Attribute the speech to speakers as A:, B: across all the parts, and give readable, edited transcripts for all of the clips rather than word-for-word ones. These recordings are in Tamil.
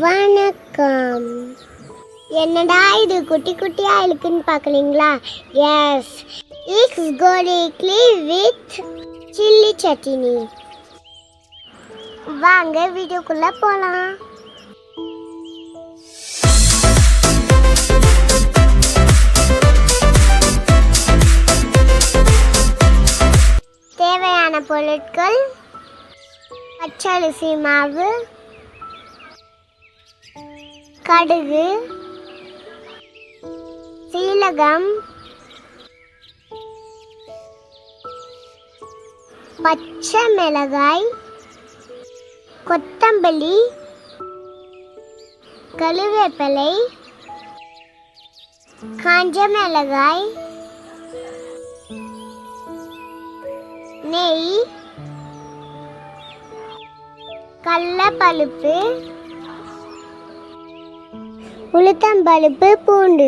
A: வணக்கம். என்னடா இது குட்டி குட்டியா இருக்குன்னு பார்க்குறீங்களா? Yes, it's goli idli with chilli chutney. வாங்க வீடியோக்குள்ள போகலாம். தேவையான பொருட்கள்: பச்சரிசி மாவு, கடுகு, சீரகம், பச்சை மிளகாய், கொத்தமல்லி, கருவேப்பிலை, காஞ்ச மிளகாய், நெய், கடலைப்பருப்பு, உளுத்தம்பருப்பு, பூண்டு.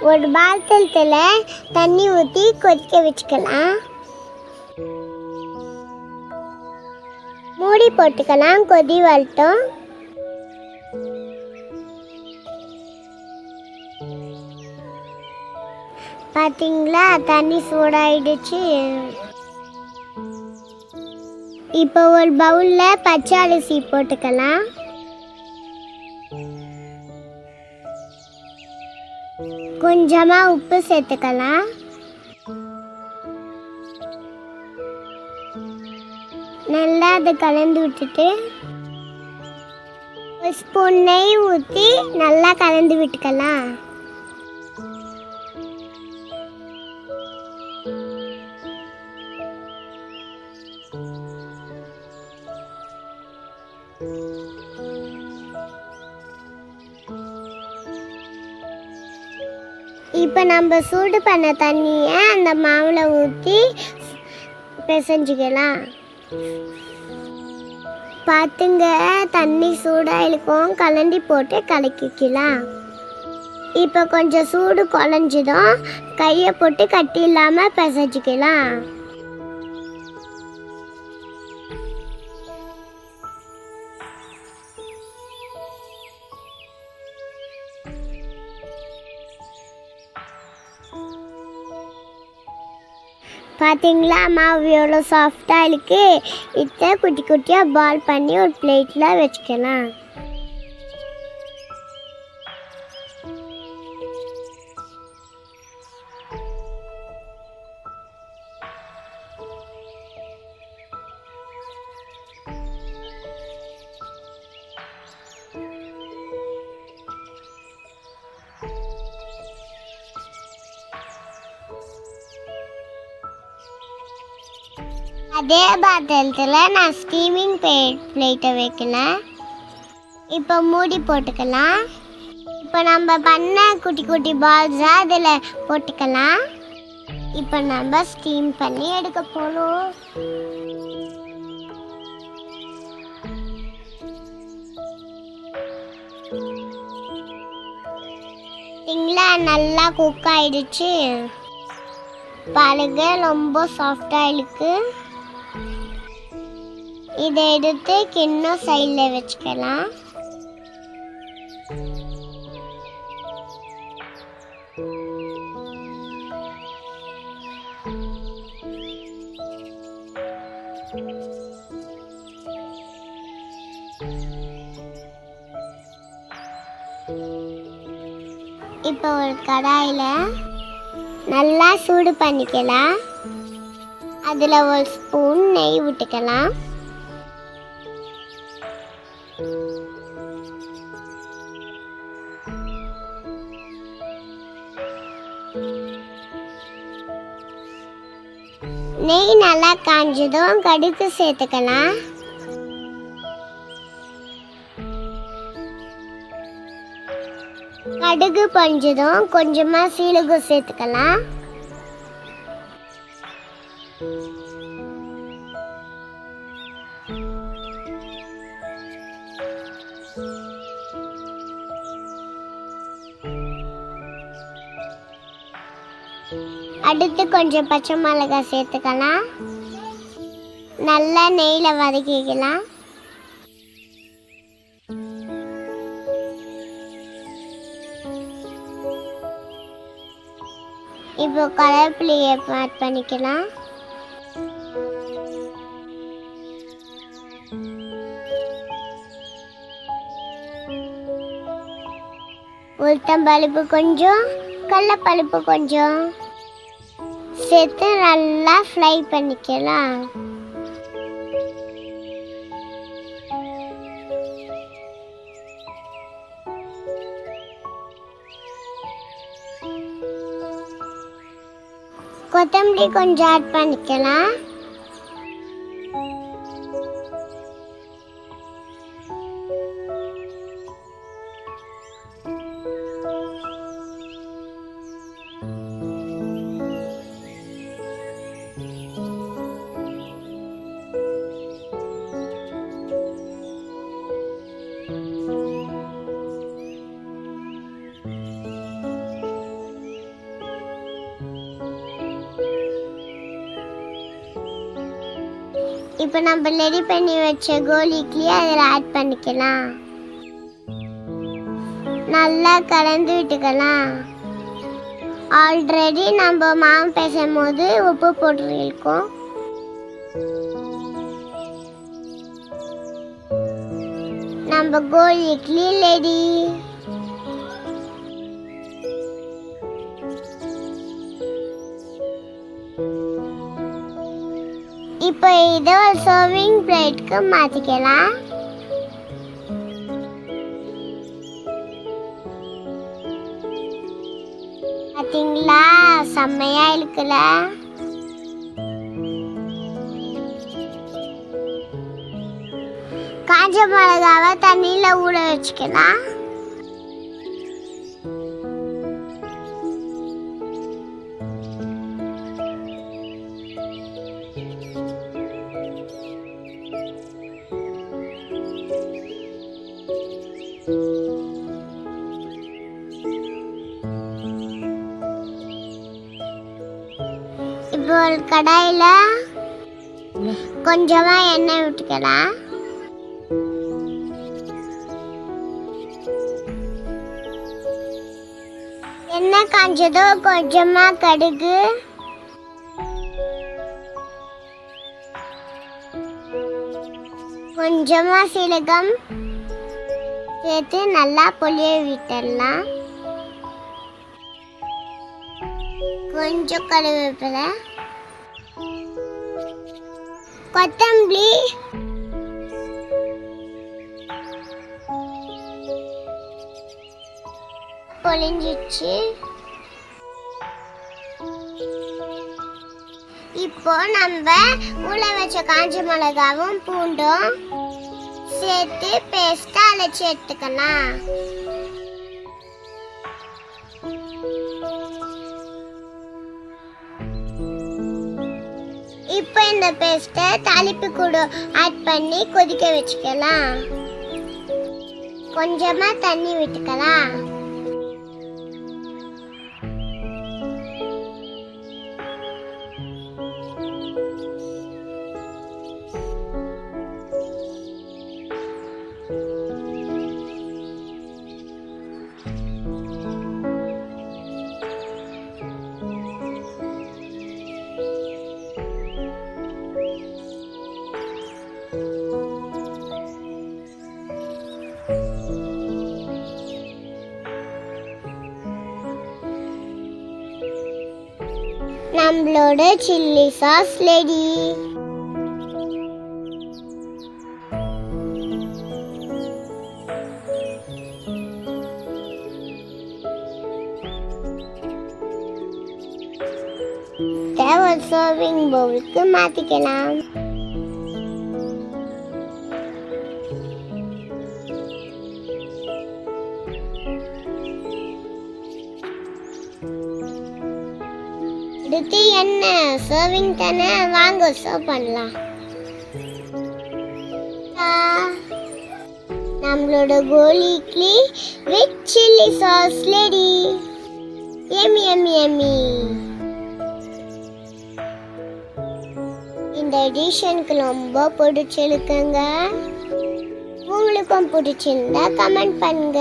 A: ஒரு பாத்திரத்தில் தண்ணி ஊற்றி கொதிக்க வச்சுக்கலாம். மூடி போட்டுக்கலாம். கொதி வரட்டும். பார்த்தீங்களா, தண்ணி சூடாயிடுச்சு. இப்போ ஒரு பவுலில் பச்சை அரிசி போட்டுக்கலாம். கொஞ்சமாக உப்பு சேர்த்துக்கலாம். நல்லா அதை கலந்து விட்டுட்டு ஒரு ஸ்பூன் நெய் ஊற்றி நல்லா கலந்து விட்டுக்கலாம். இப்போ நம்ம சூடு பண்ண தண்ணியை அந்த மாவில் ஊற்றி பிசைஞ்சிக்கலாம். பார்த்துங்க, தண்ணி சூடாக இருக்கும். கலண்டி போட்டு கலக்கிக்கலாம். இப்போ கொஞ்சம் சூடு குழஞ்சதும் கையை போட்டு கட்டி இல்லாமல் பிசைஞ்சிக்கலாம். பார்த்தீங்களா, மாவு எவ்வளோ சாஃப்டாக இருக்குது. இதை குட்டி குட்டியாக பால் பண்ணி ஒரு பிளேட்டில் வச்சுக்கலாம். அதே பாத்திரத்தில் நான் ஸ்டீமிங் பிளேட்டை வைக்கலாம். இப்போ மூடி போட்டுக்கலாம். இப்போ நம்ம பண்ண குட்டி குட்டி பால்ஸை அதில் போட்டுக்கலாம். இப்போ நம்ம ஸ்டீம் பண்ணி எடுக்க போகணும். நல்லா குக் ஆயிடுச்சு. பாருங்க, ரொம்ப சாஃப்டாக இருக்கு. இதை எடுத்து கிண்ணம் சைடில் வச்சுக்கலாம். இப்போ ஒரு கடாயில் நல்லா சூடு பண்ணிக்கலாம். அதில் ஒரு ஸ்பூன் நெய் விட்டுக்கலாம். நெய் நல்லா காஞ்சதும் கடுகு சேர்த்துக்கலாம். கடுகு பொரிஞ்சதும் கொஞ்சமாக சீரகம் சேர்த்துக்கலாம். அடுத்து கொஞ்சம் பச்சை மிளகாய் சேர்த்துக்கலாம். நல்லா நெய்யில் வதக்கிக்கலாம். இப்போ கருவேப்பிலையை ஆட் பண்ணிக்கலாம். உளுத்தம்பருப்பு கொஞ்சம், கடலைப்பருப்பு கொஞ்சம் சேர்த்து நல்லா ஃப்ரை பண்ணிக்கலாம். கொத்தமல்லி கொஞ்சம் ஆட் பண்ணிக்கலாம். இப்போ நம்ம ரெடி பண்ணி வச்ச கோலி இட்லி அதில் ஆட் பண்ணிக்கலாம். நல்லா கலந்து விட்டுக்கலாம். ஆல்ரெடி நம்ம மாவு பேசும் போது உப்பு போட்டுருக்கோம். நம்ம கோலி இட்லி ரெடி. இப்போ இதை ஒரு சர்விங் பிளேட்க்கு மாற்றிக்கலாம். பார்த்தீங்களா, செம்மையா இருக்குல்ல? காஞ்ச மிளகாவை தண்ணியில் ஊற வச்சுக்கலாம். இப்போ ஒரு கடாயில் கொஞ்சமாக எண்ணெய் விட்டுக்கலாம். எண்ணெய் காஞ்சதோ கொஞ்சமாக கடுகு, கொஞ்சமாக சீரகம் சேர்த்து நல்லா பொரிய விட்டுடலாம். கொஞ்சம் கருவேப்பிலை, கொத்தமல்லி, பொழிஞ்சிச்சு. இப்போ நம்ம ஊற வச்ச காஞ்ச மிளகாவும் பூண்டும் சேர்த்து பேஸ்டா அரைச்சி எடுத்துக்கலாம். இப்போ இந்த பேஸ்ட்டை தாளிப்பு கூட ஆட் பண்ணி கொதிக்க வச்சுக்கலாம். கொஞ்சமா தண்ணி விட்டுக்கலாம். நம்மளோட சில்லி சாஸ் ரெடி. ஒரு சர்விங் பவுலுக்கு மாத்திக்கலாம். அடுத்து என்ன சர்விங் தானே, வாங்க சர்வ் பண்ணலாம். நம்மளோட கோலி idli with chilli sauce ready. Yummy yummy yummy. இந்த டிஷ் எனக்கு ரொம்ப பிடிச்சிருக்குங்க. உங்களுக்கும் பிடிச்சிருந்தா கமெண்ட் பண்ணுங்க.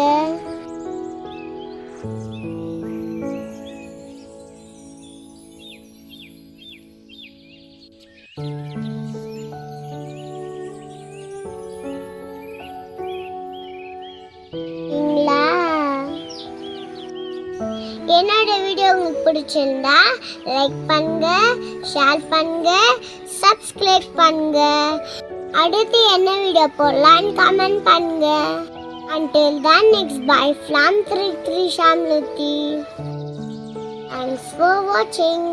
A: சரிங்களா? என்னோட வீடியோ உங்களுக்கு பிடிச்சிருந்தா லைக் பண்ணுங்க, ஷேர் பண்ணுங்க, சப்ஸ்கிரைப் பண்ணுங்க. அடுத்து என்ன வீடியோ போடலான்னு கமெண்ட் பண்ணுங்க. Until then, next bye from 33 Shamluti. Thanks for watching.